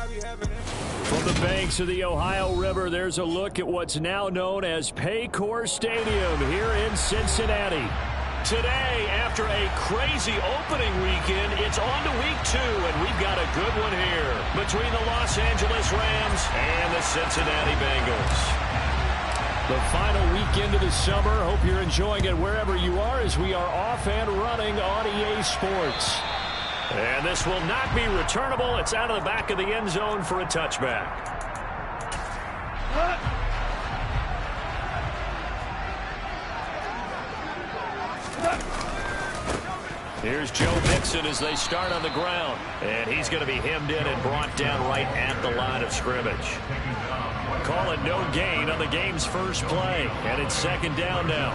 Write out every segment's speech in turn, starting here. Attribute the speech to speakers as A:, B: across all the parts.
A: From the banks of the Ohio River, there's a look at what's now known as Paycor Stadium here in Cincinnati. Today, after a crazy opening weekend, it's on to week 2, and we've got a good one here between the Los Angeles Rams and the Cincinnati Bengals. The final weekend of the summer. Hope you're enjoying it wherever you are as we are off and running on EA Sports. And this will not be returnable. It's out of the back of the end zone for a touchback. Here's Joe Mixon as they start on the ground. And he's going to be hemmed in and brought down right at the line of scrimmage. Calling no gain on the game's first play. And it's second down now.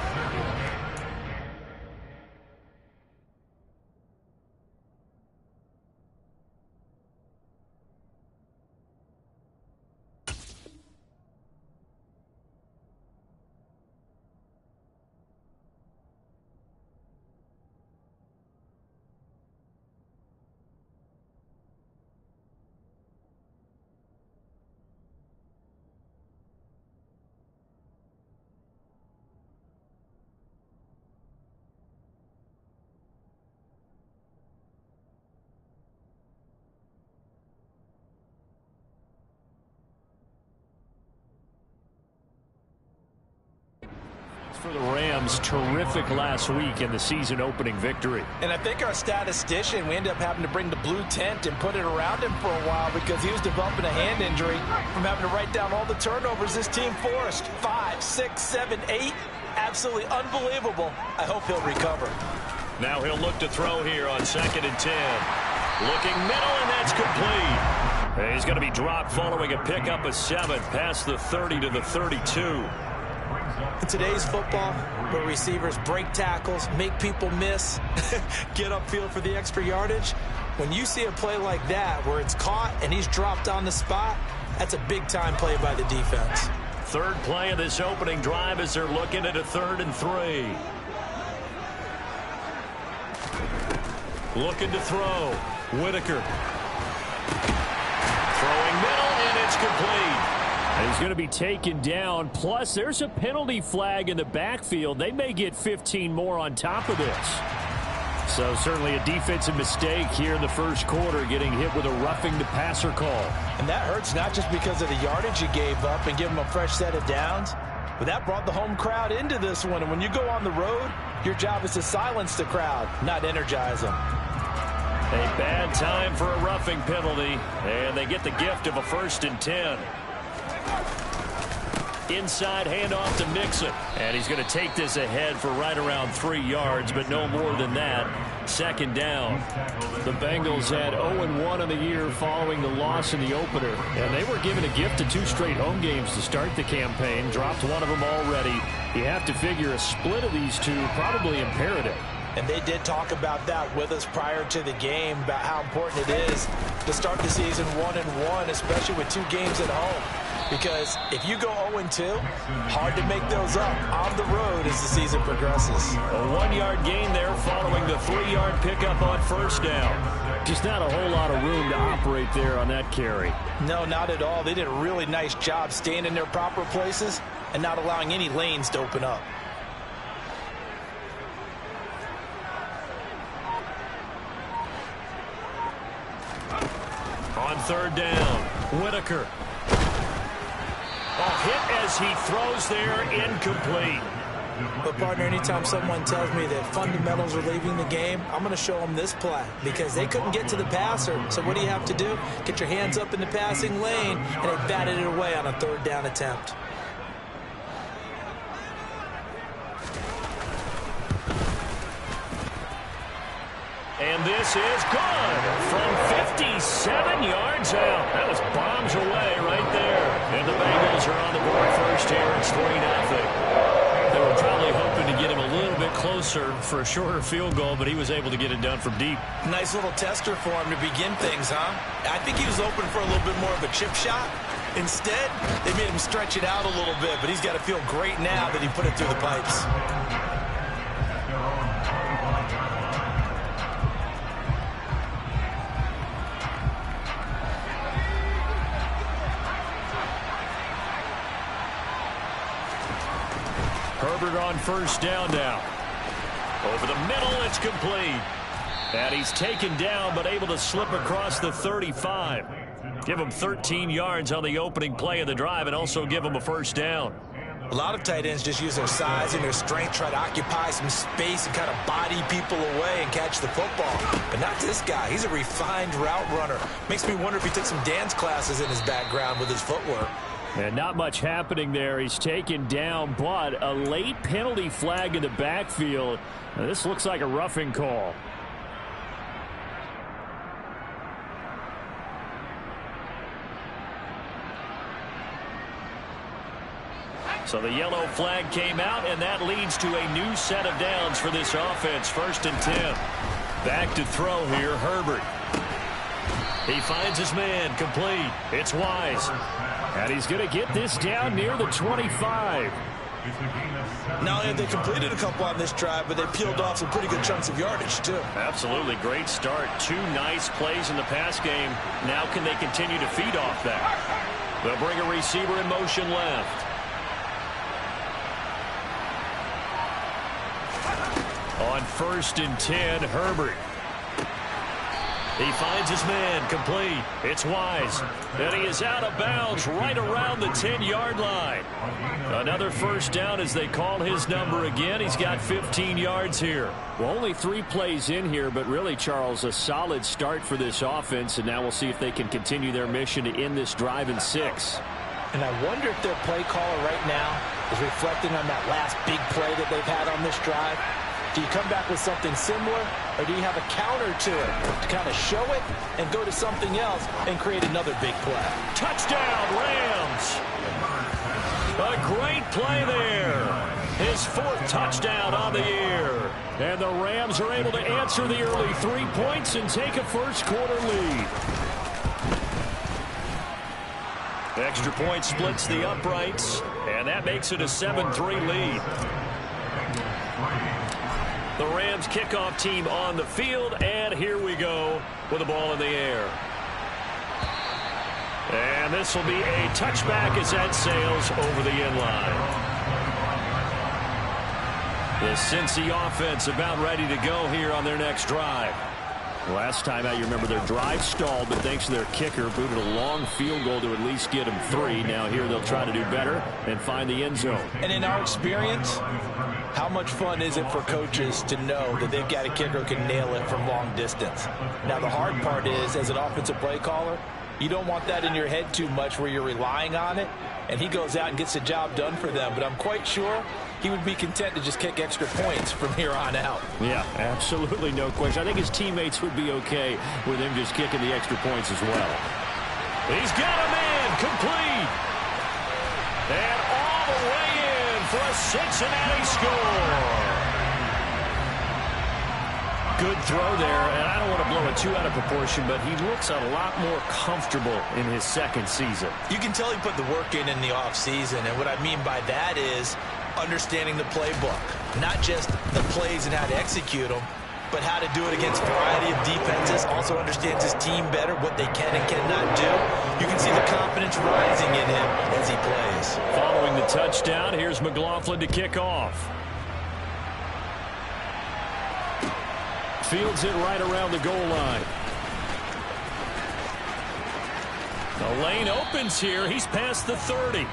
A: For the Rams, terrific last week in the season opening victory.
B: And I think our statistician, we ended up having to bring the blue tent and put it around him for a while because he was developing a hand injury from having to write down all the turnovers this team forced. 5, 6, 7, 8. Absolutely unbelievable. I hope he'll recover.
A: Now he'll look to throw here on 2nd and 10. Looking middle, and that's complete. He's going to be dropped following a pickup of 7 past the 30 to the 32.
B: In today's football, where receivers break tackles, make people miss, get upfield for the extra yardage, when you see a play like that where it's caught and he's dropped on the spot, that's a big-time play by the defense.
A: Third play of this opening drive as they're looking at a 3rd and 3. Looking to throw. Whitaker. Throwing middle, and it's complete. He's going to be taken down. Plus, there's a penalty flag in the backfield. They may get 15 more on top of this. So certainly a defensive mistake here in the first quarter, getting hit with a roughing the passer call.
B: And that hurts not just because of the yardage you gave up and give them a fresh set of downs, but that brought the home crowd into this one. And when you go on the road, your job is to silence the crowd, not energize them.
A: A bad time for a roughing penalty, and they get the gift of a 1st and 10. Inside handoff to Mixon. And he's going to take this ahead for right around 3 yards, but no more than that. 2nd down. The Bengals had 0-1 in the year following the loss in the opener. And they were given a gift of 2 straight home games to start the campaign. Dropped one of them already. You have to figure a split of these two probably imperative.
B: And they did talk about that with us prior to the game, about how important it is to start the season 1-1, especially with 2 games at home. Because if you go 0-2, hard to make those up on the road as the season progresses.
A: A 1-yard gain there following the 3-yard pickup on 1st down. Just not a whole lot of room to operate there on that carry.
B: No, not at all. They did a really nice job staying in their proper places and not allowing any lanes to open up.
A: On 3rd down, Whitaker. A hit as he throws there, incomplete.
B: But, partner, anytime someone tells me that fundamentals are leaving the game, I'm going to show them this play because they couldn't get to the passer. So what do you have to do? Get your hands up in the passing lane, and they batted it away on a 3rd down attempt.
A: And this is good from 57 yards out. That was bombs away right there. And the Bengals are on the board first here. It's 3-0. They were probably hoping to get him a little bit closer for a shorter field goal, but he was able to get it done from deep.
B: Nice little tester for him to begin things, huh? I think he was open for a little bit more of a chip shot. Instead, they made him stretch it out a little bit, but he's got to feel great now that he put it through the pipes.
A: Herbert on first down now. Over the middle, it's complete. And he's taken down, but able to slip across the 35. Give him 13 yards on the opening play of the drive and also give him a first down.
B: A lot of tight ends just use their size and their strength, try to occupy some space and kind of body people away and catch the football. But not this guy. He's a refined route runner. Makes me wonder if he took some dance classes in his background with his footwork.
A: And not much happening there. He's taken down, but a late penalty flag in the backfield. Now, this looks like a roughing call. So the yellow flag came out, and that leads to a new set of downs for this offense. 1st and 10. Back to throw here, Herbert. He finds his man, complete. It's Wise. And he's going to get this down near the 25.
B: Not only have they completed a couple on this drive, but they peeled off some pretty good chunks of yardage, too.
A: Absolutely. Great start. 2 nice plays in the pass game. Now can they continue to feed off that? They'll bring a receiver in motion left. On 1st and 10, Herbert. He finds his man, complete. It's Wise. And he is out of bounds right around the 10-yard line. Another first down as they call his number again. He's got 15 yards here. Well, only 3 plays in here, but really, Charles, a solid start for this offense. And now we'll see if they can continue their mission to end this drive in 6.
B: And I wonder if their play caller right now is reflecting on that last big play that they've had on this drive. Do you come back with something similar, or do you have a counter to it to kind of show it and go to something else and create another big play?
A: Touchdown, Rams! A great play there. His 4th touchdown on the year. And the Rams are able to answer the early 3 points and take a first-quarter lead. Extra point splits the uprights, and that makes it a 7-3 lead. The Rams kickoff team on the field, and here we go with the ball in the air. And this will be a touchback as that sails over the end line. The Cincy offense about ready to go here on their next drive. Last time out, you remember their drive stalled, but thanks to their kicker, booted a long field goal to at least get them 3. Now here they'll try to do better and find the end zone.
B: And in our experience, how much fun is it for coaches to know that they've got a kicker who can nail it from long distance? Now, the hard part is, as an offensive play caller, you don't want that in your head too much where you're relying on it, and he goes out and gets the job done for them. But I'm quite sure he would be content to just kick extra points from here on out.
A: Yeah, absolutely, no question. I think his teammates would be okay with him just kicking the extra points as well. He's got a man, complete. And all the way in for a Cincinnati score. Good throw there, and I don't want to blow it too out of proportion, but he looks a lot more comfortable in his 2nd season.
B: You can tell he put the work in the offseason, and what I mean by that is understanding the playbook. Not just the plays and how to execute them, but how to do it against a variety of defenses. Also understands his team better, what they can and cannot do. You can see the confidence rising in him as he plays.
A: Following the touchdown, here's McLaughlin to kick off. Fields it right around the goal line. The lane opens here. He's past the 30.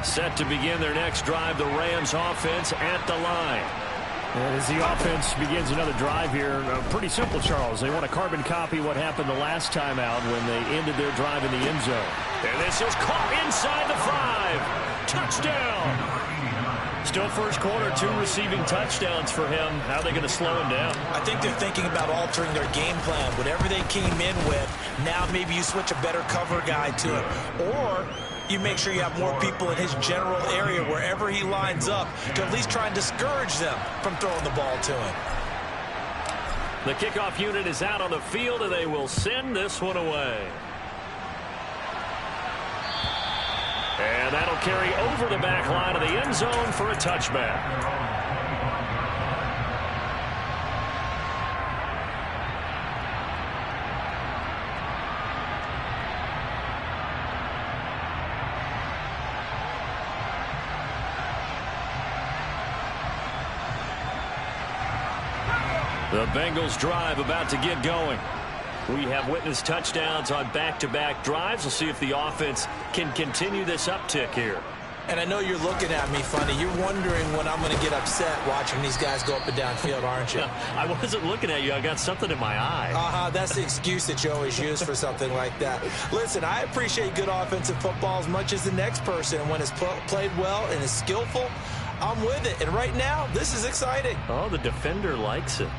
A: Set to begin their next drive, the Rams offense at the line. And as the offense begins another drive here, pretty simple, Charles. They want to carbon copy what happened the last time out when they ended their drive in the end zone. And this is caught inside the 5. Touchdown! Still first quarter, 2 receiving touchdowns for him. How are they going to slow him down?
B: I think they're thinking about altering their game plan. Whatever they came in with, now maybe you switch a better cover guy to it. Or you make sure you have more people in his general area wherever he lines up to at least try and discourage them from throwing the ball to him.
A: The kickoff unit is out on the field, and they will send this one away. And that'll carry over the back line of the end zone for a touchback. The Bengals drive about to get going. We have witnessed touchdowns on back-to-back drives. We'll see if the offense can continue this uptick here.
B: And I know you're looking at me funny. You're wondering when I'm going to get upset watching these guys go up and down field, aren't you?
A: I wasn't looking at you. I got something in my eye.
B: That's the excuse that you always use for something like that. Listen, I appreciate good offensive football as much as the next person. When it's played well and is skillful, I'm with it. And right now, this is exciting.
A: Oh, the defender likes it.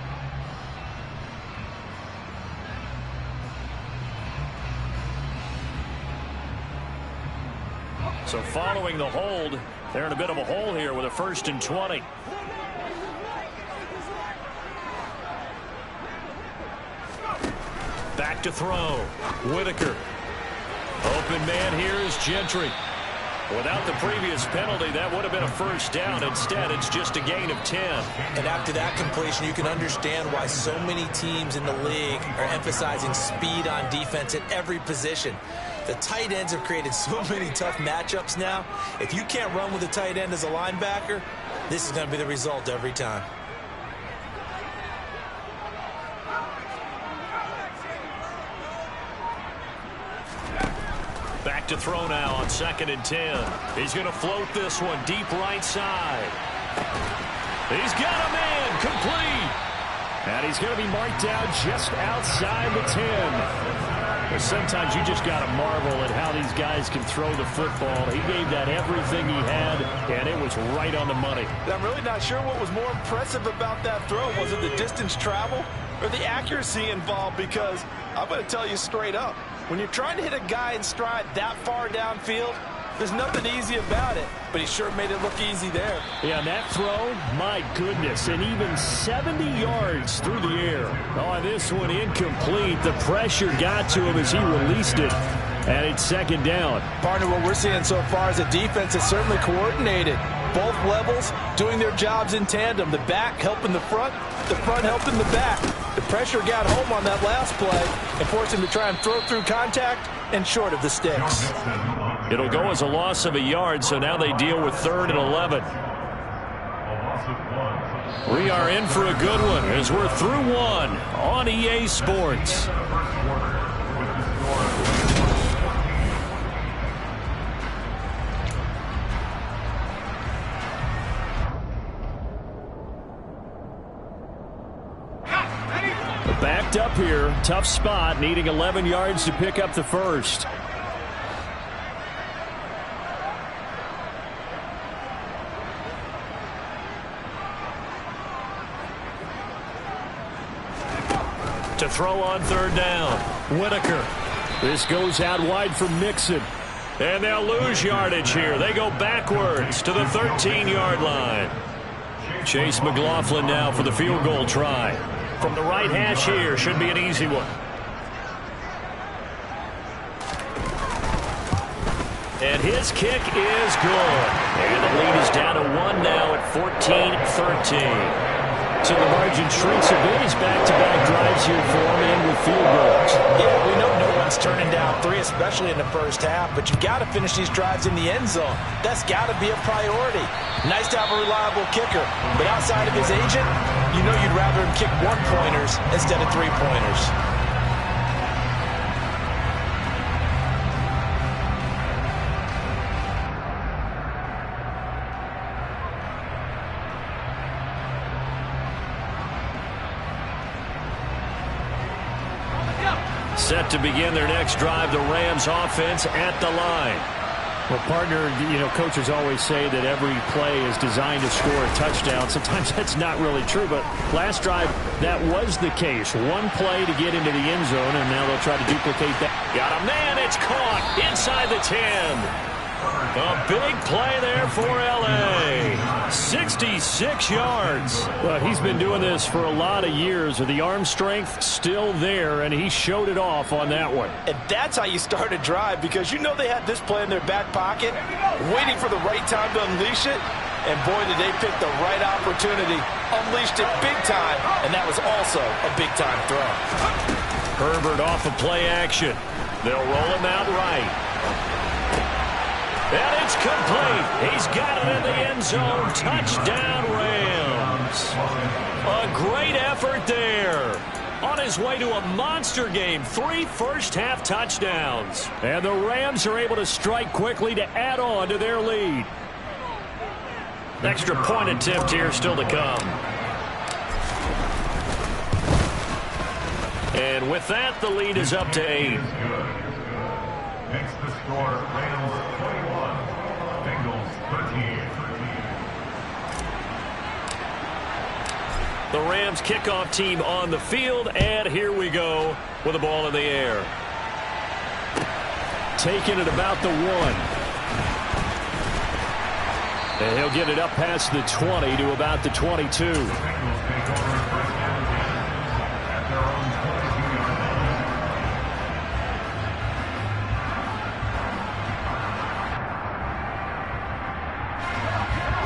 A: So following the hold, they're in a bit of a hole here with a 1st and 20. Back to throw. Whitaker. Open man here is Gentry. Without the previous penalty, that would have been a 1st down. Instead, it's just a gain of 10.
B: And after that completion, you can understand why so many teams in the league are emphasizing speed on defense at every position. The tight ends have created so many tough matchups now. If you can't run with a tight end as a linebacker, this is going to be the result every time.
A: Back to throw now on 2nd and 10. He's going to float this one deep right side. He's got a man complete. And he's going to be marked down just outside the 10. But sometimes you just got to marvel at how these guys can throw the football. He gave that everything he had, and it was right on the money.
C: I'm really not sure what was more impressive about that throw. Was it the distance travel or the accuracy involved? Because I'm going to tell you straight up, when you're trying to hit a guy in stride that far downfield, there's nothing easy about it, but he sure made it look easy there.
A: Yeah, and that throw, my goodness, and even 70 yards through the air. Oh, this one incomplete. The pressure got to him as he released it, and it's 2nd down.
C: Partner, what we're seeing so far is a defense that's certainly coordinated. Both levels doing their jobs in tandem. The back helping the front helping the back. The pressure got home on that last play and forced him to try and throw through contact and short of the sticks.
A: It'll go as a loss of a yard, so now they deal with 3rd and 11. We are in for a good one as we're through one on EA Sports. Backed up here, tough spot, needing 11 yards to pick up the 1st. To throw on 3rd down, Whitaker. This goes out wide for Mixon. And they'll lose yardage here. They go backwards to the 13-yard line. Chase McLaughlin now for the field goal try. From the right hash here, should be an easy one. And his kick is good. And the lead is down to 1 now at 14-13. So the margin shrinks a bit as back-to-back drives here for him and with field goals.
B: Yeah, we know no one's turning down 3, especially in the first half, but you got to finish these drives in the end zone. That's got to be a priority. Nice to have a reliable kicker, but outside of his agent, you know you'd rather him kick 1-pointers instead of 3-pointers.
A: Set to begin their next drive, the Rams offense at the line.
D: Well, partner, coaches always say that every play is designed to score a touchdown. Sometimes that's not really true, but last drive, that was the case. One play to get into the end zone, and now they'll try to duplicate that.
A: Got a man, it's caught inside the 10. A big play there for L.A. 66 yards.
D: Well, he's been doing this for a lot of years with the arm strength still there, and he showed it off on that one.
C: And that's how you start a drive, because you know they had this play in their back pocket, waiting for the right time to unleash it. And boy, did they pick the right opportunity. Unleashed it big time, and that was also a big-time throw.
A: Herbert off of play action. They'll roll him out right. And it's complete. He's got it in the end zone. Touchdown, Rams. A great effort there. On his way to a monster game. 3 first-half touchdowns. And the Rams are able to strike quickly to add on to their lead. Extra point attempt here still to come. And with that, the lead is up to 8.
E: Next the score, Rams 21, Bengals 13.
A: The Rams kickoff team on the field, and here we go with the ball in the air.
D: Taking it about the 1. And he'll get it up past the 20 to about the 22.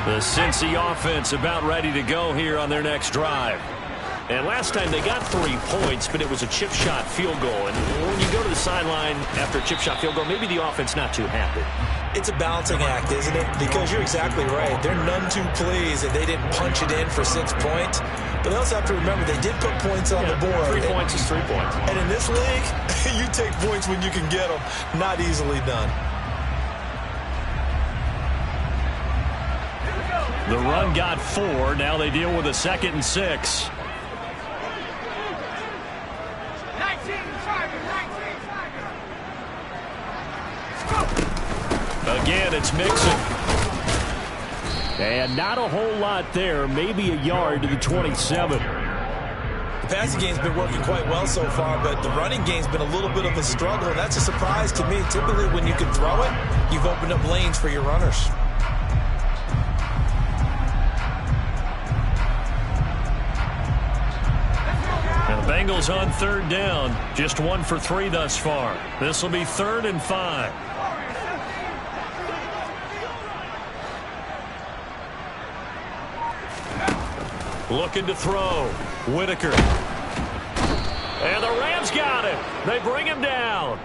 A: The Cincy offense about ready to go here on their next drive. And last time they got 3 points, but it was a chip shot field goal. And when you go to the sideline after a chip shot field goal, maybe the offense not too happy.
B: It's a balancing act, isn't it? Because you're exactly right. They're none too pleased that they didn't punch it in for 6 points. But they also have to remember they did put points on the board.
A: 3 points is 3 points.
B: And in this league, you take points when you can get them. Not easily done.
A: The run got 4. Now they deal with a 2nd and 6. Again, it's Mixon.
D: And not a whole lot there. Maybe a yard to the 27.
B: The passing game's been working quite well so far, but the running game's been a little bit of a struggle, and that's a surprise to me. Typically, when you can throw it, you've opened up lanes for your runners.
A: Bengals on 3rd down. Just 1 for 3 thus far. This will be 3rd and 5. Looking to throw. Whitaker. And the Rams got him. They bring him down.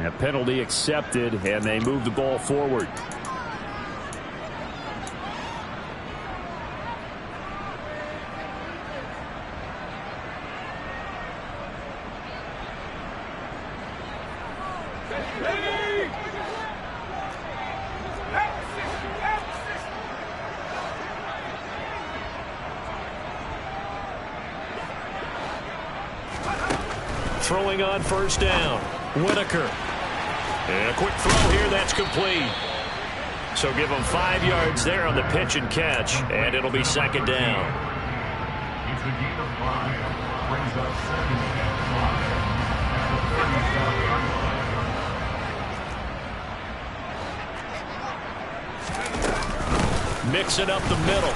D: A penalty accepted, and they move the ball forward.
A: Throwing on 1st down. Whitaker. And a quick throw here. That's complete. So give them 5 yards there on the pitch and catch. And it'll be 2nd down.
E: It's a gain of 5. Brings up 2nd and 5.
A: Mix it up the middle.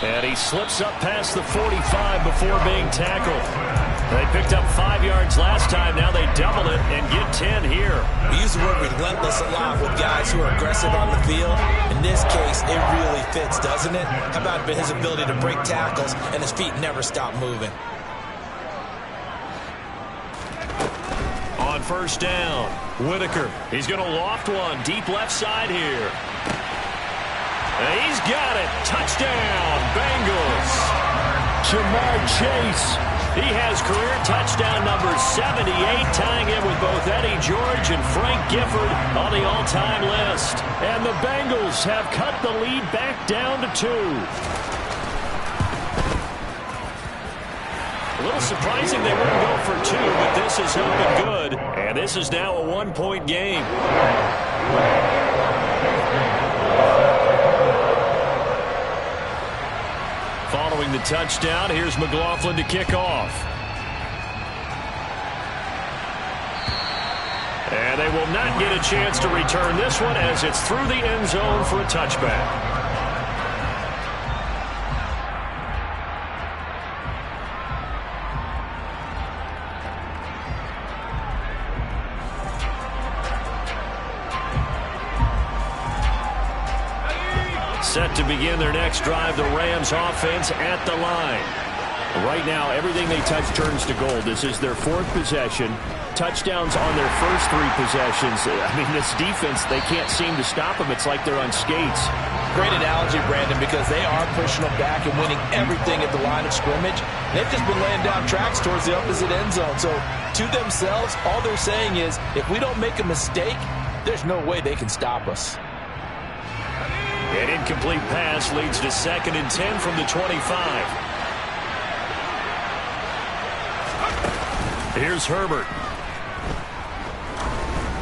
A: And he slips up past the 45 before being tackled. They picked up 5 yards last time. Now they double it and get 10 here.
B: We use the word relentless a lot with guys who are aggressive on the field. In this case, it really fits, doesn't it? How about his ability to break tackles and his feet never stop moving?
A: On 1st down, Whitaker. He's going to loft one deep left side here. And he's got it. Touchdown, Bengals.
D: Jamar Chase.
A: He has career touchdown number 78, tying it with both Eddie George and Frank Gifford on the all-time list.
D: And the Bengals have cut the lead back down to 2.
A: A little surprising they wouldn't go for 2, but this is looking good. And this is now a 1-point game. Following the touchdown, here's McLaughlin to kick off. And they will not get a chance to return this one as it's through the end zone for a touchback. Set to begin their next drive, the Rams offense at the line. Right now, everything they touch turns to gold. This is their fourth possession. Touchdowns on their first three possessions. I mean, this defense, they can't seem to stop them. It's like they're on skates.
C: Great analogy, Brandon, because they are pushing them back and winning everything at the line of scrimmage. They've just been laying down tracks towards the opposite end zone. So, to themselves, all they're saying is, if we don't make a mistake, there's no way they can stop us.
A: An incomplete pass leads to 2nd and 10 from the 25. Here's Herbert.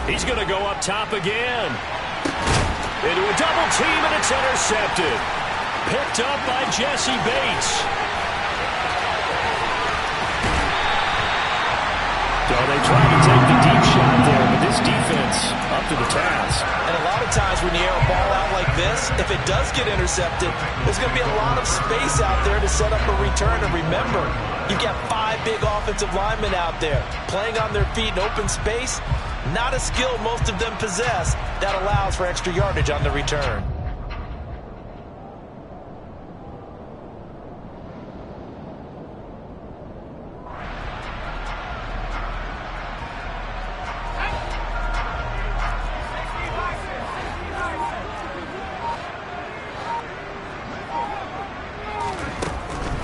A: He's going to go up top again. Into a double team, and it's intercepted. Picked up by Jesse Bates. So they tried to take the deep shot there, but this defense up to the task.
C: And a lot of times when you air a ball out like this, if it does get intercepted, there's going to be a lot of space out there to set up a return. And remember, you've got 5 big offensive linemen out there playing on their feet in open space. Not a skill most of them possess that allows for extra yardage on the return.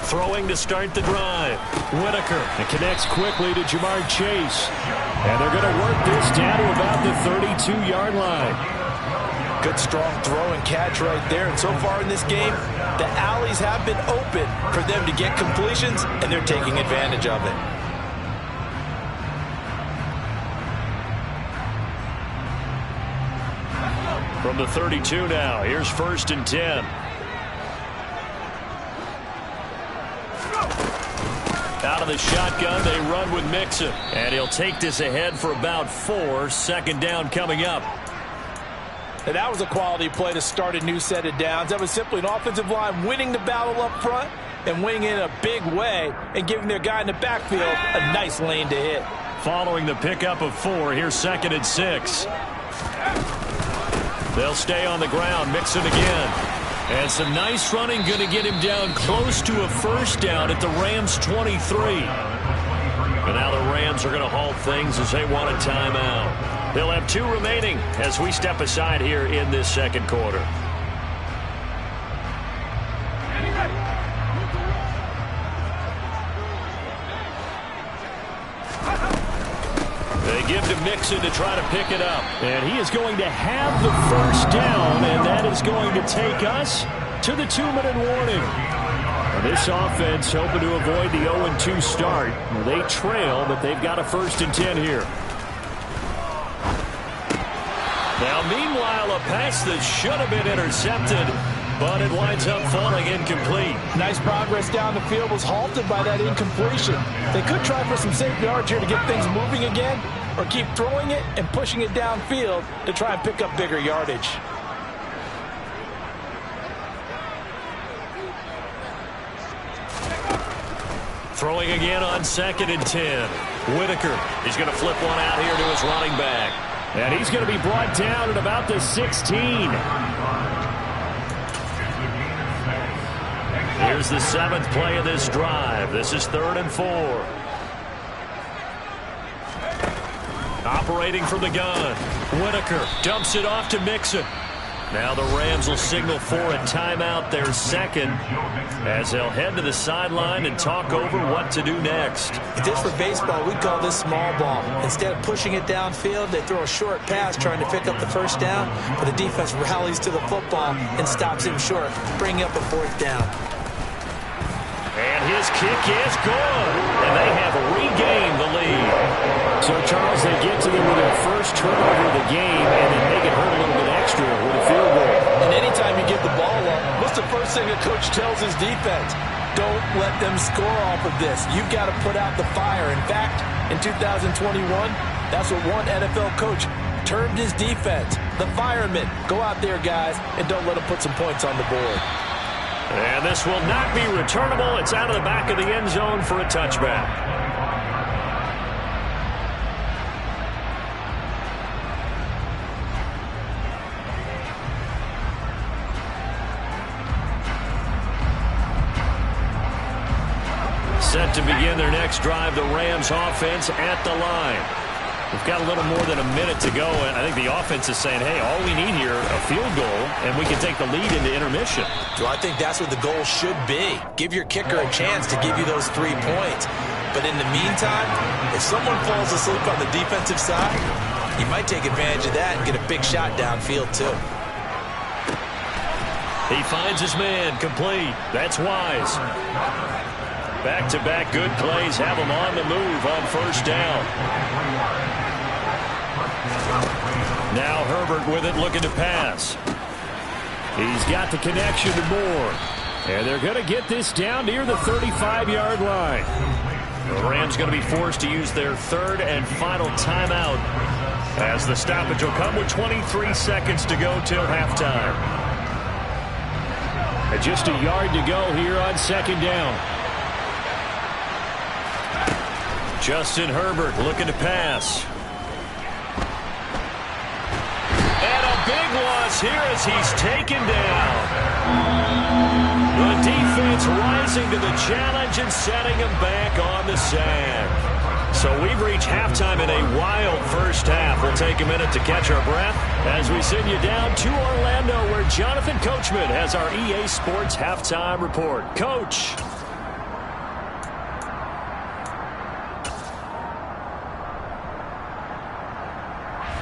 A: Throwing to start the drive. Whitaker. It connects quickly to Jamar Chase. And they're going to work this down to about the 32-yard line.
C: Good strong throw and catch right there. And so far in this game, the alleys have been open for them to get completions, and they're taking advantage of it.
A: From the 32 now, here's 1st and 10. Out of the shotgun, they run with Mixon. And he'll take this ahead for about 4. 2nd down coming up.
C: And that was a quality play to start a new set of downs. That was simply an offensive line winning the battle up front and winning in a big way and giving their guy in the backfield a nice lane to hit.
A: Following the pickup of 4, here's 2nd and 6. They'll stay on the ground. Mixon again. And some nice running, going to get him down close to a 1st down at the Rams 23. And now the Rams are going to halt things as they want a timeout. They'll have 2 remaining as we step aside here in this 2nd quarter. They give to Mixon to try to pick it up. And he is going to have the 1st down, and that is going to take us to the 2-minute warning. Now this offense hoping to avoid the 0-2 start. Well, they trail, but they've got a 1st and 10 here. Now, meanwhile, a pass that should have been intercepted, but it winds up falling incomplete.
C: Nice progress down the field was halted by that incompletion. They could try for some safe yards here to get things moving again, or keep throwing it and pushing it downfield to try and pick up bigger yardage.
A: Throwing again on 2nd and 10. Whitaker, he's going to flip one out here to his running back. And he's going to be brought down at about the 16. Here's the 7th play of this drive. This is 3rd and 4. Operating from the gun. Whitaker dumps it off to Mixon. Now the Rams will signal for a timeout, their 2nd, as they'll head to the sideline and talk over what to do next.
C: If this were baseball, we'd call this small ball. Instead of pushing it downfield, they throw a short pass trying to pick up the 1st down, but the defense rallies to the football and stops him short, bringing up a 4th down.
A: And his kick is good, and they have regained the lead. So, Charles, they get to them with their 1st turnover of the game, and then make it hurt a little bit extra with a field goal.
C: And anytime you give the ball up, what's the first thing a coach tells his defense? Don't let them score off of this. You've got to put out the fire. In fact, in 2021, That's what one NFL coach termed his defense. The firemen. Go out there, guys, and don't let them put some points on the board.
A: And this will not be returnable. It's out of the back of the end zone for a touchback. Set to begin their next drive, the Rams offense at the line. We've got a little more than a minute to go, and I think the offense is saying, hey, all we need here, a field goal, and we can take the lead into intermission.
B: Well, I think that's what the goal should be. Give your kicker a chance to give you those 3 points. But in the meantime, if someone falls asleep on the defensive side, you might take advantage of that and get a big shot downfield, too.
A: He finds his man, complete. That's Wise. Back-to-back good plays have him on the move on first down. Now Herbert with it, looking to pass. He's got the connection to Moore. And they're going to get this down near the 35-yard line. The Rams going to be forced to use their third and final timeout, as the stoppage will come with 23 seconds to go till halftime. And just a yard to go here on second down. Justin Herbert looking to pass. And a big loss here as he's taken down. The defense rising to the challenge and setting him back on the sand. So we've reached halftime in a wild first half. We'll take a minute to catch our breath as we send you down to Orlando, where Jonathan Coachman has our EA Sports halftime report. Coach.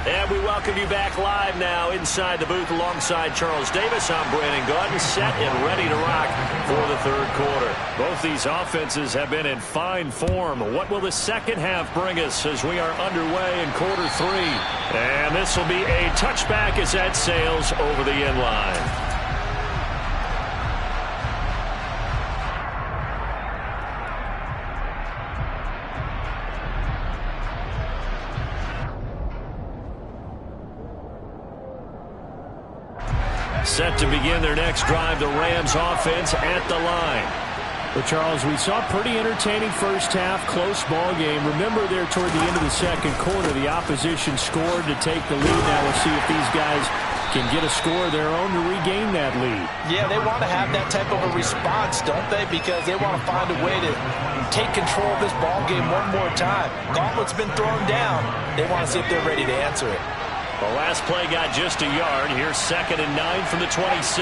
A: And we welcome you back live now inside the booth alongside Charles Davis. I'm Brandon Gaudin, set and ready to rock for the third quarter. Both these offenses have been in fine form. What will the second half bring us as we are underway in quarter three? And this will be a touchback as that sails over the end line. Set to begin their next drive, the Rams offense at the line.
D: Well, Charles, we saw a pretty entertaining first half, close ball game. Remember there toward the end of the second quarter, the opposition scored to take the lead. Now we'll see if these guys can get a score of their own to regain that lead.
C: Yeah, they want to have that type of a response, don't they? Because they want to find a way to take control of this ball game one more time. Gauntlet's been thrown down. They want to see if they're ready to answer it.
A: The last play got just a yard. Here's 2nd and 9 from the 26.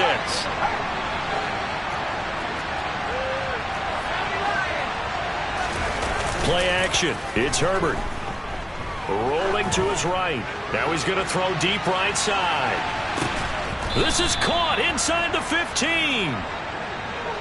A: Play action. It's Herbert. Rolling to his right. Now he's going to throw deep right side. This is caught inside the 15.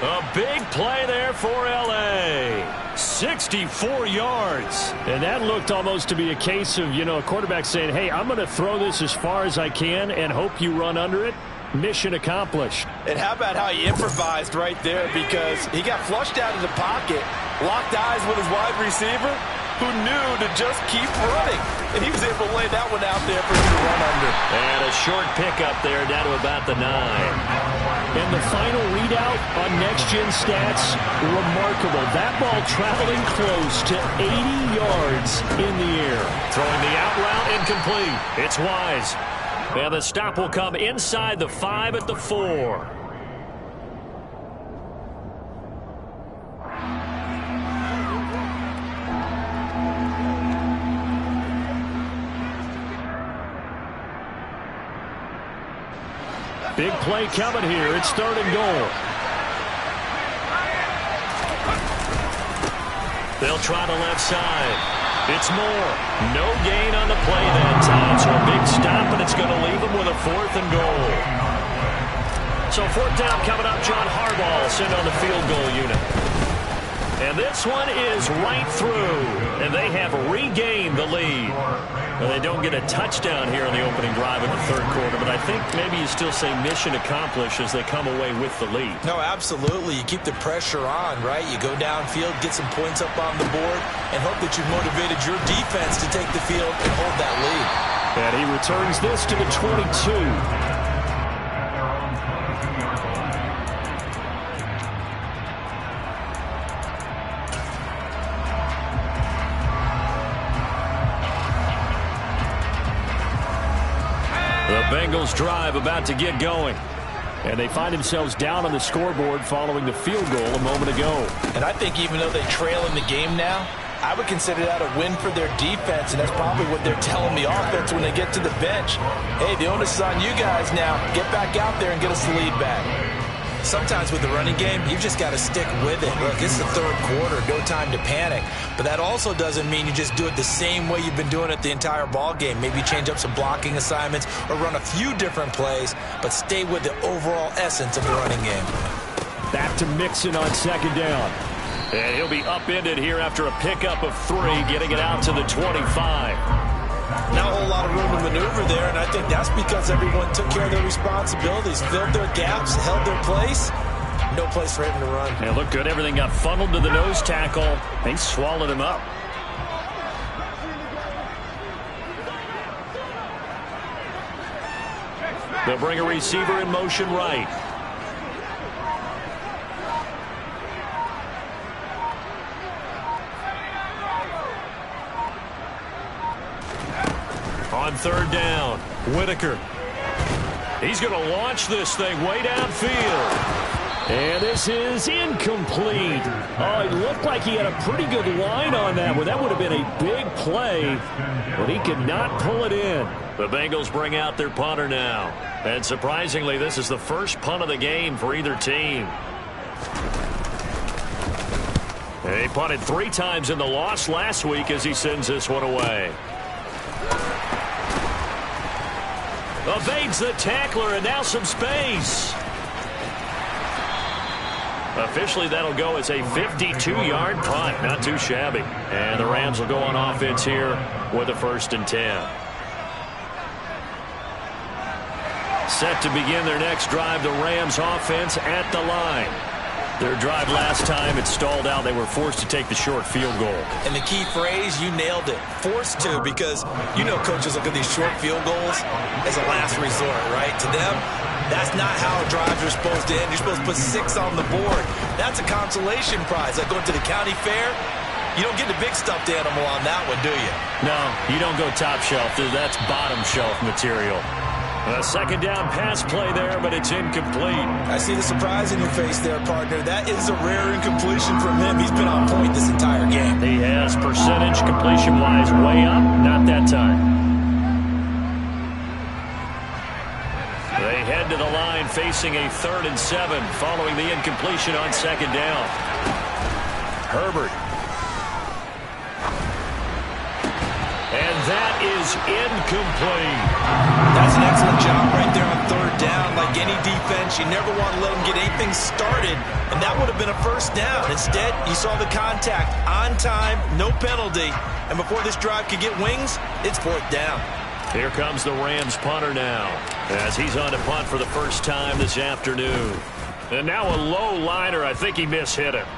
A: A big play there for L.A. 64 yards.
D: And that looked almost to be a case of, a quarterback saying, hey, I'm going to throw this as far as I can and hope you run under it. Mission accomplished.
C: And how about how he improvised right there, because he got flushed out of the pocket, locked eyes with his wide receiver, who knew to just keep running. And he was able to lay that one out there for him to run under.
A: And a short pickup there down to about the 9.
D: And the final readout on Next Gen Stats, remarkable. That ball traveling close to 80 yards in the air.
A: Throwing the out route incomplete. It's Wise. And the stop will come inside the 5 at the 4.
D: Big play coming here. It's 3rd and goal.
A: They'll try the left side. It's Moore. No gain on the play that time. So a big stop, and it's going to leave them with a 4th and goal. So 4th down coming up. John Harbaugh will send on the field goal unit. And this one is right through. And they have regained the lead. Well, they don't get a touchdown here in the opening drive in the third quarter, but I think maybe you still say mission accomplished as they come away with the lead.
B: No, absolutely. You keep the pressure on, right? You go downfield, get some points up on the board, and hope that you've motivated your defense to take the field and hold that lead.
A: And he returns this to the 22. The Bengals drive about to get going. And they find themselves down on the scoreboard following the field goal a moment ago.
B: And I think even though they trail in the game now, I would consider that a win for their defense, and that's probably what they're telling the offense when they get to the bench. Hey, the onus is on you guys now. Get back out there and get us the lead back. Sometimes with the running game, you've just got to stick with it. Look, it's the third quarter, no time to panic. But that also doesn't mean you just do it the same way you've been doing it the entire ball game. Maybe change up some blocking assignments or run a few different plays, but stay with the overall essence of the running game.
A: Back to Mixon on second down. And he'll be upended here after a pickup of 3, getting it out to the 25.
B: Not a whole lot of room to maneuver there, and I think that's because everyone took care of their responsibilities, filled their gaps, held their place. No place for him to run.
A: And look good. Everything got funneled to the nose tackle. They swallowed him up. They'll bring a receiver in motion right. On third down, Whitaker. He's going to launch this thing way downfield. And this is incomplete. Oh, it looked like he had a pretty good line on that one. That would have been a big play, but he could not pull it in. The Bengals bring out their punter now. And surprisingly, this is the first punt of the game for either team. They punted 3 times in the loss last week as he sends this one away. Evades the tackler, and now some space. Officially, that'll go as a 52-yard punt. Not too shabby. And the Rams will go on offense here with a 1st and 10. Set to begin their next drive, the Rams offense at the line. Their drive last time, it stalled out. They were forced to take the short field goal.
B: And the key phrase, you nailed it. Forced to, because you know coaches look at these short field goals as a last resort, right? To them, that's not how drives are supposed to end. You're supposed to put 6 on the board. That's a consolation prize. Like going to the county fair, you don't get the big stuffed animal on that one, do you?
A: No, you don't go top shelf. That's bottom shelf material. A second down pass play there, but it's incomplete.
B: I see the surprise in your face there, partner. That is a rare incompletion from him. He's been on point this entire game.
A: He has percentage completion-wise way up. Not that time. They head to the line facing a 3rd and 7 following the incompletion on second down. Herbert. And that is incomplete.
B: That's an excellent job right there on 3rd down. Like any defense, you never want to let them get anything started, and that would have been a 1st down. Instead, you saw the contact on time, no penalty, and before this drive could get wings, it's 4th down.
A: Here comes the Rams punter now, as he's on to punt for the first time this afternoon. And now a low liner. I think he mishit it.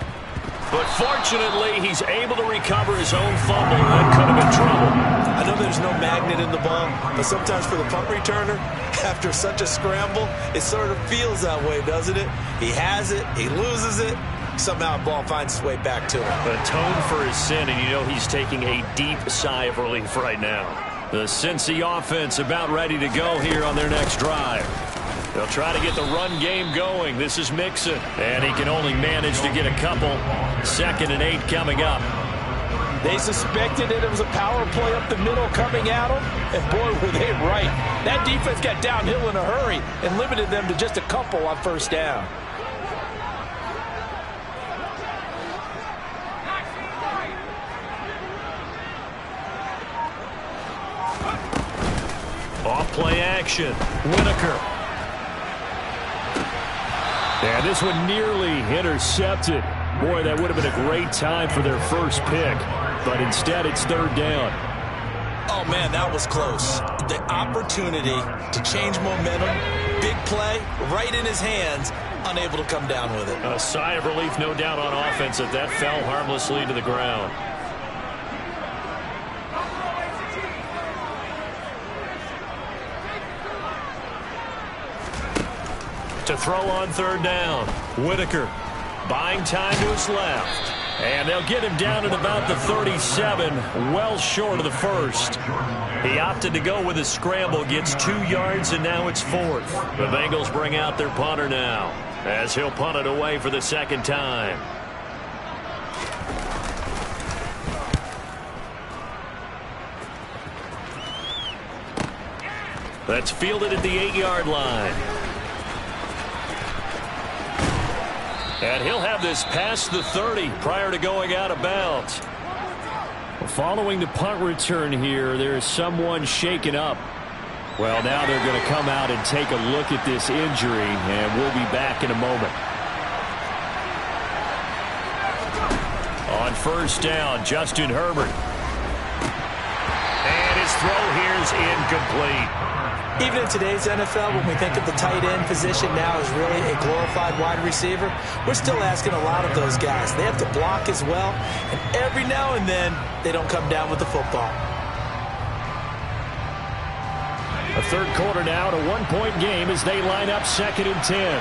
A: But fortunately, he's able to recover his own fumble. That could have been trouble.
B: I know there's no magnet in the ball, but sometimes for the punt returner, after such a scramble, it sort of feels that way, doesn't it? He has it, he loses it, somehow the ball finds its way back to him.
A: Atone for his sin, and you know he's taking a deep sigh of relief right now. The Cincy offense about ready to go here on their next drive. They'll try to get the run game going. This is Mixon, and he can only manage to get a couple. 2nd and 8 coming up.
C: They suspected that it was a power play up the middle coming at them, and boy, were they right. That defense got downhill in a hurry and limited them to just a couple on 1st down.
A: Off play action. Whitaker. And this one nearly intercepted.
D: Boy, that would have been a great time for their first pick, but instead it's third down.
B: Oh, man, that was close. The opportunity to change momentum, big play, right in his hands, unable to come down with it.
A: A sigh of relief, no doubt, on offense that fell harmlessly to the ground. To throw on third down, Whitaker buying time to his left. And they'll get him down at about the 37, well short of the first. He opted to go with a scramble, gets 2 yards, and now it's fourth. The Bengals bring out their punter now, as he'll punt it away for the second time. That's fielded at the 8-yard line. And he'll have this past the 30 prior to going out of bounds.
D: Following the punt return here, there is someone shaken up. Well, now they're going to come out and take a look at this injury, and we'll be back in a moment. On first down, Justin Herbert. And his throw here is incomplete.
B: Even in today's NFL, when we think of the tight end position now as really a glorified wide receiver, we're still asking a lot of those guys. They have to block as well, and every now and then, they don't come down with the football.
D: A third quarter now, a 1-point game as they line up 2nd and 10.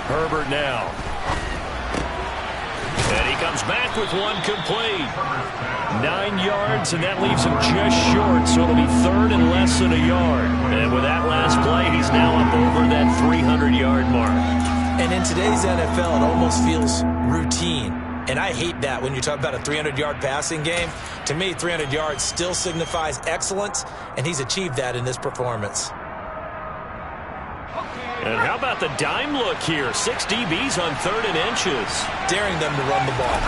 A: Herbert now. And he comes back with one complete. 9 yards, and that leaves him just short, so it'll be third and less than a yard. And with that last play, he's now up over that 300-yard mark.
B: And in today's NFL, it almost feels routine. And I hate that when you talk about a 300-yard passing game. To me, 300 yards still signifies excellence, and he's achieved that in this performance.
A: And how about the dime look here? 6 DBs on 3rd and inches.
B: Daring them to run the ball.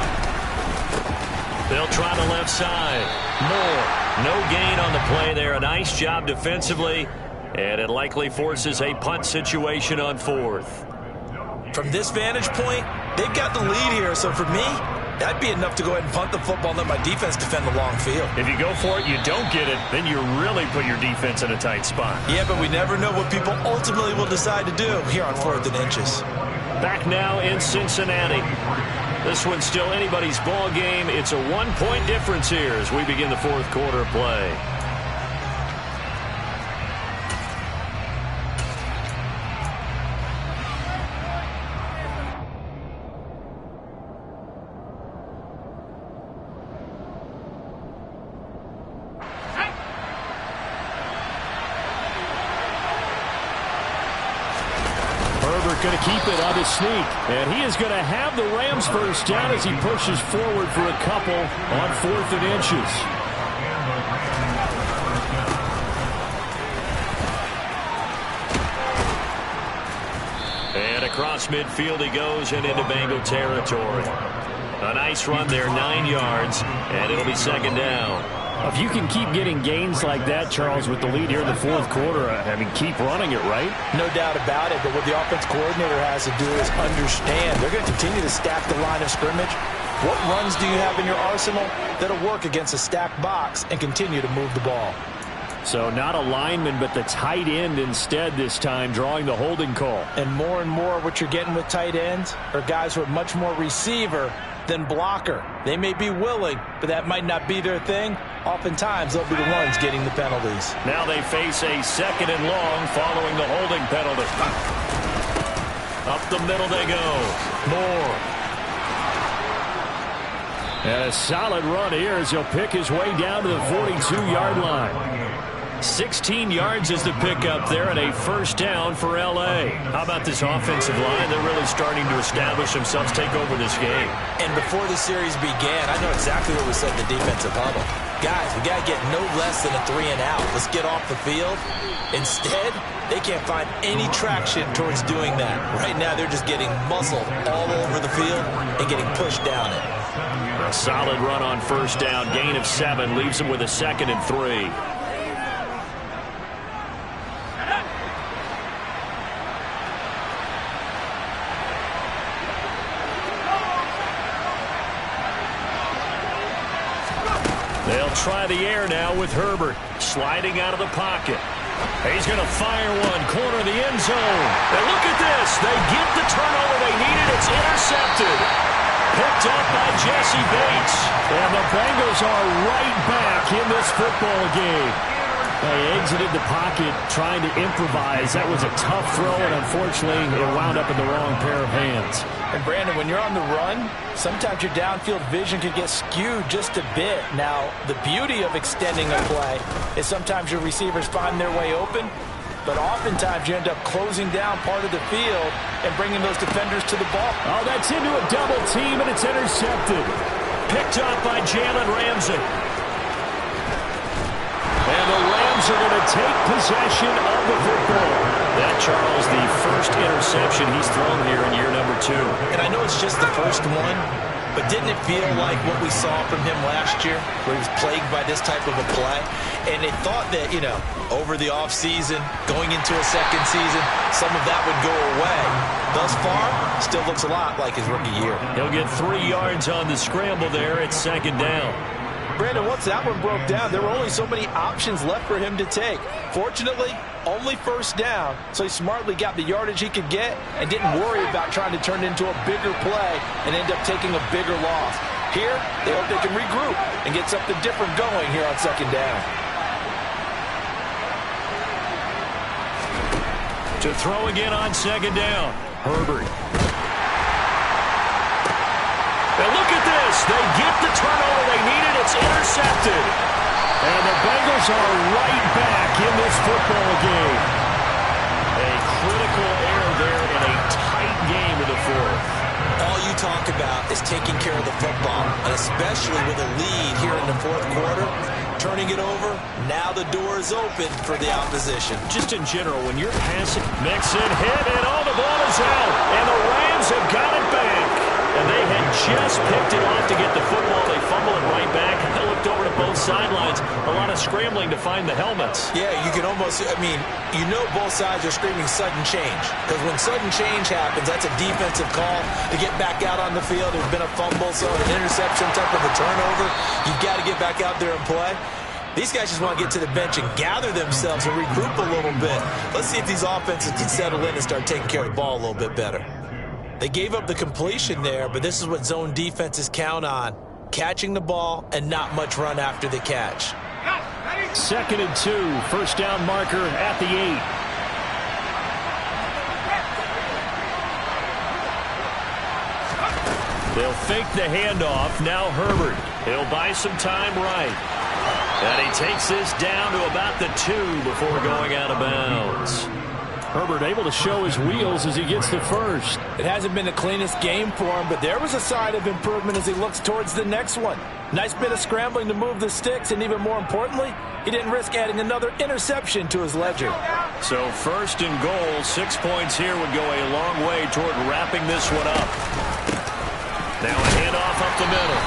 A: They'll try the left side. Moore, no gain on the play there. A nice job defensively, and it likely forces a punt situation on 4th.
B: From this vantage point, they've got the lead here, so for me, that'd be enough to go ahead and punt the football and let my defense defend the long field.
A: If you go for it, you don't get it, then you really put your defense in a tight spot.
B: Yeah, but we never know what people ultimately will decide to do here on 4th and inches.
A: Back now in Cincinnati. This one's still anybody's ball game. It's a 1-point difference here as we begin the 4th quarter of play.
D: Going to keep it on his sneak, and he is going to have the Rams first down as he pushes forward for a couple on 4th and inches.
A: And across midfield he goes and into Bengal territory. A nice run there, 9 yards, and it'll be 2nd down.
D: If you can keep getting gains like that, Charles, with the lead here in the 4th quarter, I mean, keep running it, right?
B: No doubt about it, but what the offense coordinator has to do is understand. They're going to continue to stack the line of scrimmage. What runs do you have in your arsenal that'll work against a stacked box and continue to move the ball?
D: So not a lineman, but the tight end instead this time, drawing the holding call.
B: And more, what you're getting with tight ends are guys who are much more receiver than blocker. They may be willing, but that might not be their thing. Oftentimes, they'll be the ones getting the penalties.
A: Now they face a 2nd and long following the holding penalty. Up the middle they go. Moore.
D: And a solid run here as he'll pick his way down to the 42-yard line. 16 yards is the pickup there, and a first down for L.A.
A: How about this offensive line? They're really starting to establish themselves, take over this game.
B: And before the series began, I know exactly what we said in the defensive huddle. Guys, we got to get no less than a 3-and-out. Let's get off the field. Instead, they can't find any traction towards doing that. Right now, they're just getting muscled all over the field and getting pushed down it.
A: A solid run on first down. Gain of 7 leaves them with a 2nd and 3. They'll try the air now with Herbert sliding out of the pocket. He's going to fire one, corner of the end zone. And look at this. They get the turnover they needed. It's intercepted. Picked up by Jesse Bates. And the Bengals are right back in this football game. They exited the pocket trying to improvise. That was a tough throw, and unfortunately, it wound up in the wrong pair of hands.
C: And Brandon, when you're on the run, sometimes your downfield vision can get skewed just a bit. Now, the beauty of extending a play is sometimes your receivers find their way open, but oftentimes you end up closing down part of the field and bringing those defenders to the ball.
A: Oh, that's into a double team, and it's intercepted. Picked up by Jalen Ramsey. And the Rams are going to take possession of the football. That, Charles, the first interception he's thrown here in year number 2.
B: And I know it's just the first one, but didn't it feel like what we saw from him last year, where he was plagued by this type of a play? And they thought that, you know, over the offseason, going into a second season, some of that would go away. Thus far, still looks a lot like his rookie year.
A: He'll get 3 yards on the scramble there at second down.
C: Brandon, once that one broke down, there were only so many options left for him to take. Fortunately, only first down, so he smartly got the yardage he could get and didn't worry about trying to turn it into a bigger play and end up taking a bigger loss. Here, they hope they can regroup and get something different going here on second down.
A: To throw again on second down, Herbert. Now look at this. They get the turnover they needed. It's intercepted. And the Bengals are right back in this football game. A critical error there in a tight game in the fourth.
B: All you talk about is taking care of the football, and especially with a lead here in the fourth quarter. Turning it over, now the door is open for the opposition.
A: Just in general, when you're passing, Mixon hit, and all the ball is out. And the Rams have got it back. And they had just picked it off to get the football. They fumble it right back. And they looked over to both sidelines. A lot of scrambling to find the helmets.
B: Yeah, you can almost, I mean, you know both sides are screaming sudden change. Because when sudden change happens, that's a defensive call to get back out on the field. There's been a fumble, so an interception type of a turnover. You've got to get back out there and play. These guys just want to get to the bench and gather themselves and regroup a little bit. Let's see if these offenses can settle in and start taking care of the ball a little bit better. They gave up the completion there, but this is what zone defenses count on. Catching the ball and not much run after the catch.
A: 2nd and 2. First down marker at the 8. They'll fake the handoff. Now Herbert. He'll buy some time right. And he takes this down to about the 2 before going out of bounds. Herbert able to show his wheels as he gets the first.
C: It hasn't been the cleanest game for him, but there was a sign of improvement as he looks towards the next one. Nice bit of scrambling to move the sticks, and even more importantly, he didn't risk adding another interception to his ledger.
A: So 1st and goal, 6 points here would go a long way toward wrapping this one up. Now a handoff up the middle.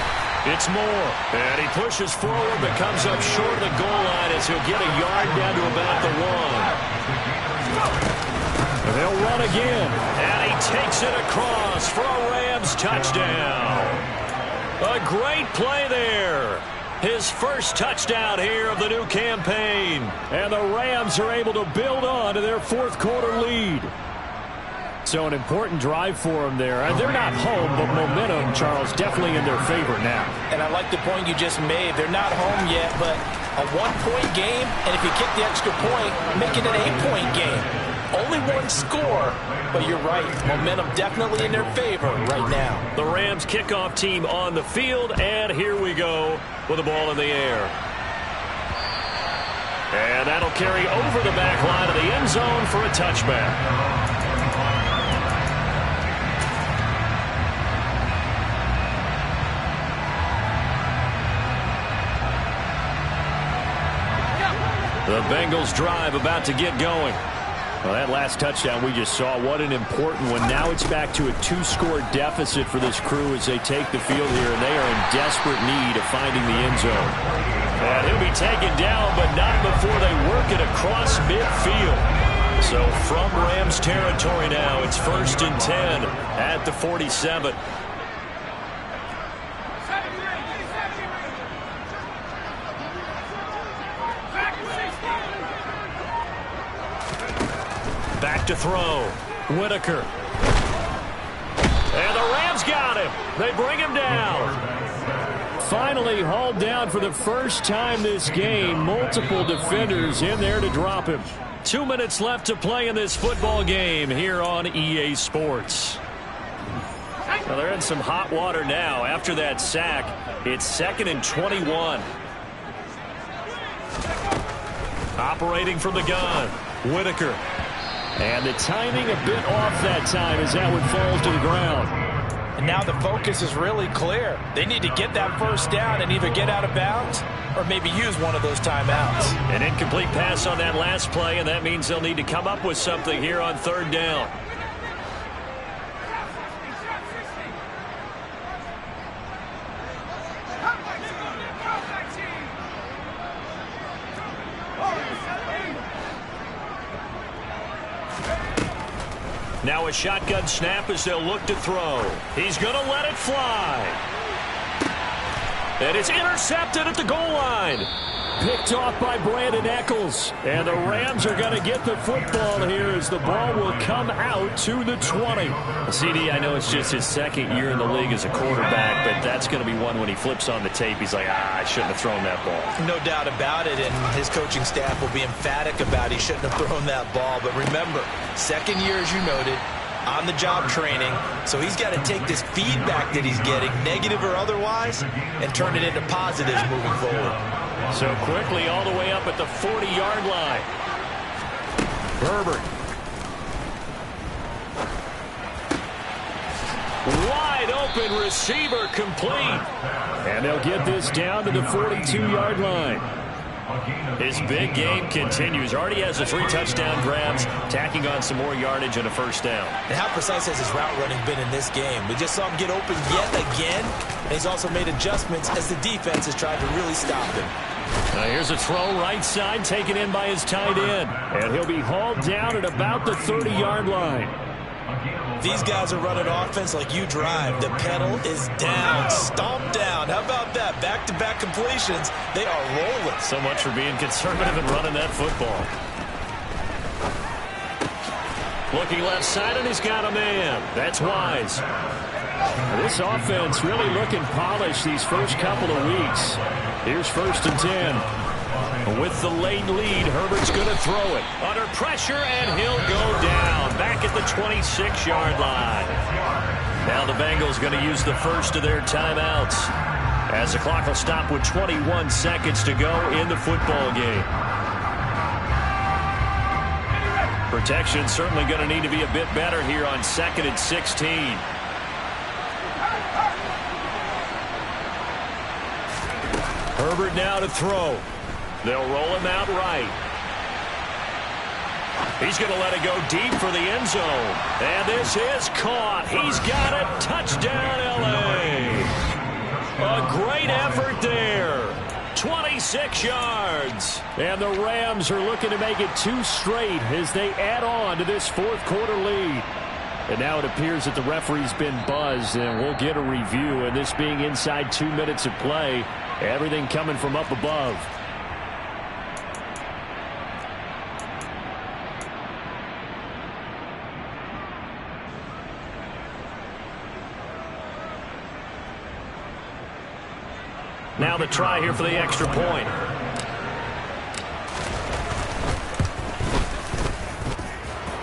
A: It's Moore, and he pushes forward but comes up short of the goal line as he'll get a yard down to about the 1. And they'll run again, and he takes it across for a Rams touchdown. A great play there. His first touchdown here of the new campaign. And the Rams are able to build on to their fourth quarter lead. So an important drive for them there. They're not home, but momentum, Charles, definitely in their favor now.
C: And I like the point you just made. They're not home yet, but a 1-point game, and if you kick the extra point, make it an 8-point game. Only one score, but you're right. Momentum definitely in their favor right now.
A: The Rams kickoff team on the field, and here we go with the ball in the air. And that'll carry over the back line of the end zone for a touchback. The Bengals drive about to get going. Well, that last touchdown we just saw, what an important one. Now it's back to a 2-score deficit for this crew as they take the field here, and they are in desperate need of finding the end zone. And he'll be taken down, but not before they work it across midfield. So from Rams territory now, it's 1st and 10 at the 47. to throw. Whitaker. And the Rams got him. They bring him down.
D: Finally hauled down for the first time this game. Multiple defenders in there to drop him.
A: 2 minutes left to play in this football game here on EA Sports. Well, they're in some hot water now. After that sack, it's 2nd and 21. Operating from the gun, Whitaker. And the timing a bit off that time as that one falls to the ground.
C: And now the focus is really clear. They need to get that first down and either get out of bounds or maybe use one of those timeouts.
A: An incomplete pass on that last play, and that means they'll need to come up with something here on 3rd down. Now a shotgun snap as they'll look to throw. He's going to let it fly. And it's intercepted at the goal line.
D: Picked off by Brandon Echols. And the Rams are going to get the football here as the ball will come out to the 20.
A: CD, I know it's just his 2nd year in the league as a quarterback, but that's going to be one when he flips on the tape. He's like, I shouldn't have thrown that ball.
B: No doubt about it, and his coaching staff will be emphatic about he shouldn't have thrown that ball. But remember, 2nd year, as you noted, on-the-job training, so he's got to take this feedback that he's getting, negative or otherwise, and turn it into positives moving forward.
A: So quickly all the way up at the 40-yard line. Herbert. Wide open receiver complete.
D: And they'll get this down to the 42-yard line.
A: His big game continues. Already has the 3 touchdown grabs, tacking on some more yardage and a first down.
B: And how precise has his route running been in this game? We just saw him get open yet again, and he's also made adjustments as the defense has tried to really stop him.
A: Here's a throw right side, taken in by his tight end.
D: And he'll be hauled down at about the 30-yard line.
B: These guys are running offense like you drive. The pedal is down, stomped down. How about that? Back-to-back completions. They are rolling.
A: So much for being conservative and running that football. Looking left side, and he's got a man. That's Wise.
D: This offense really looking polished these first couple of weeks. Here's 1st and 10.
A: With the late lead, Herbert's going to throw it. Under pressure, and he'll go down. Back at the 26-yard line. Now the Bengals going to use the first of their timeouts, as the clock will stop with 21 seconds to go in the football game. Protection certainly going to need to be a bit better here on 2nd and 16. Herbert now to throw. They'll roll him out right. He's going to let it go deep for the end zone. And this is caught. He's got it. Touchdown, L.A. A great effort there. 26 yards.
D: And the Rams are looking to make it 2 straight as they add on to this 4th quarter lead. And now it appears that the referee's been buzzed, and we'll get a review. And this being inside 2 minutes of play, everything coming from up above.
A: Now the try here for the extra point.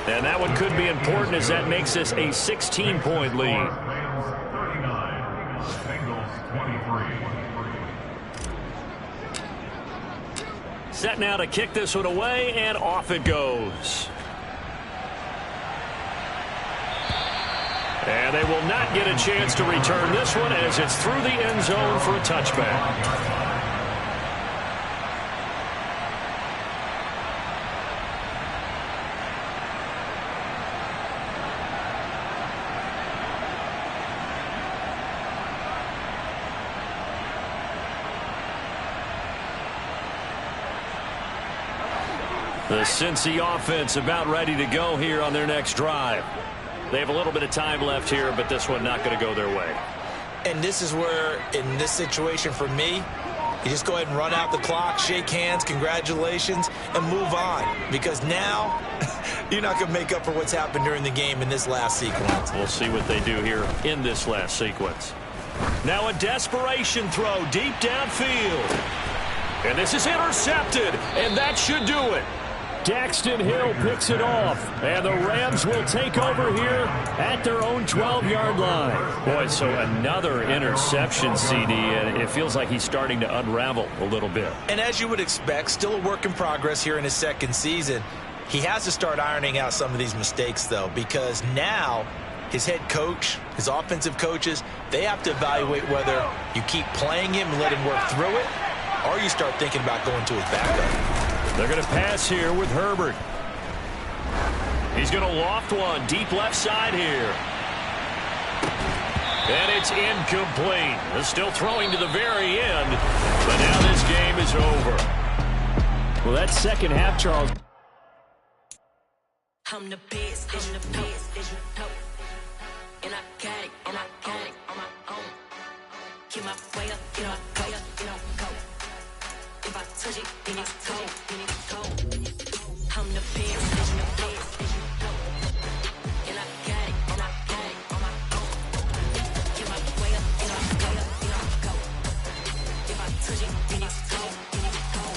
A: And that one could be important as that makes this a 16-point lead. Set now to kick this one away, and off it goes. And they will not get a chance to return this one as it's through the end zone for a touchback. The Cincy offense about ready to go here on their next drive. They have a little bit of time left here, but this one not going to go their way.
B: And this is where, in this situation for me, you just go ahead and run out the clock, shake hands, congratulations, and move on. Because now You're not going to make up for what's happened during the game in this last sequence.
A: We'll see what they do here in this last sequence. Now a desperation throw deep downfield. And this is intercepted, and that should do it. Daxton Hill picks it off, and the Rams will take over here at their own 12-yard line. Boy, so another interception, CD, and it feels like he's starting to unravel a little bit.
B: And as you would expect, still a work in progress here in his second season. He has to start ironing out some of these mistakes, though, because now his head coach, his offensive coaches, they have to evaluate whether you keep playing him and let him work through it, or you start thinking about going to his backup.
A: They're going to pass here with Herbert. He's going to loft one deep left side here. And it's incomplete. They're still throwing to the very end, but now this game is over.
D: Well, that second half, Charles.
F: I'm the best, and the best, and you know. And I got it, and I got it on my own. Get my way up, get my way up, you know, go. If I touch it, then it's cold, then it's cold. I'm the best, and the best, and you know. And I got it, and I got it on my own. Get my way up, get my way up, you know, go. If I touch it, then it's cold, then it's cold.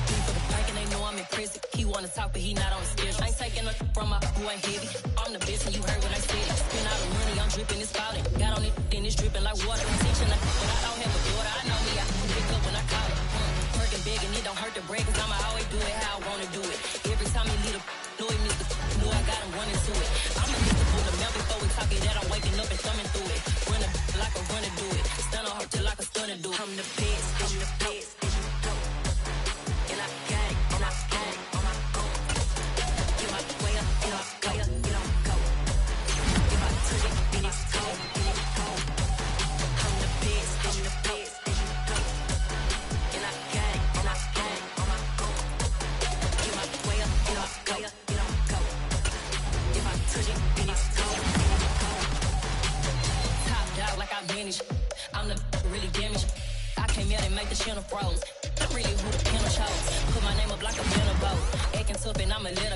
F: For the park and they know I'm in prison. He wanna talk, but he not on the schedule. I ain't taking nothing from my boy heavy. I'm the best, and you heard what I said. Spend all the money, I'm dripping, it's spouting. Got on it, then it's dripping like water. I'm teaching, but I don't have a daughter. I know me, I can pick up when I call it. Working big, and it don't hurt to break, cause I'ma always do it how I wanna do it. Every time he lead a know he missed the know I got him running to it. I'ma need to pull the mouth before we talk it that I'm waking up and thumbing through it. Run a like a runner do it. Stun on her till like a stunner do it. I'm the best, I'm the best, and you know. And I got it, and I got it on my own. Get my way up, get my way up, you don't go. If I touch it, then it's cold, then it's cold. I'm the best, I'm the best, and you know. And I got it, and I got it on my own. Get my way up, get my way up, you don't go. If I touch it, then it's cold, then it's cold. Top dog like I manage. I'm the really damaged. I came out and make the channel froze. I'm really who the piano chose. Put my name up like a banner boat. Acting tough and I'ma let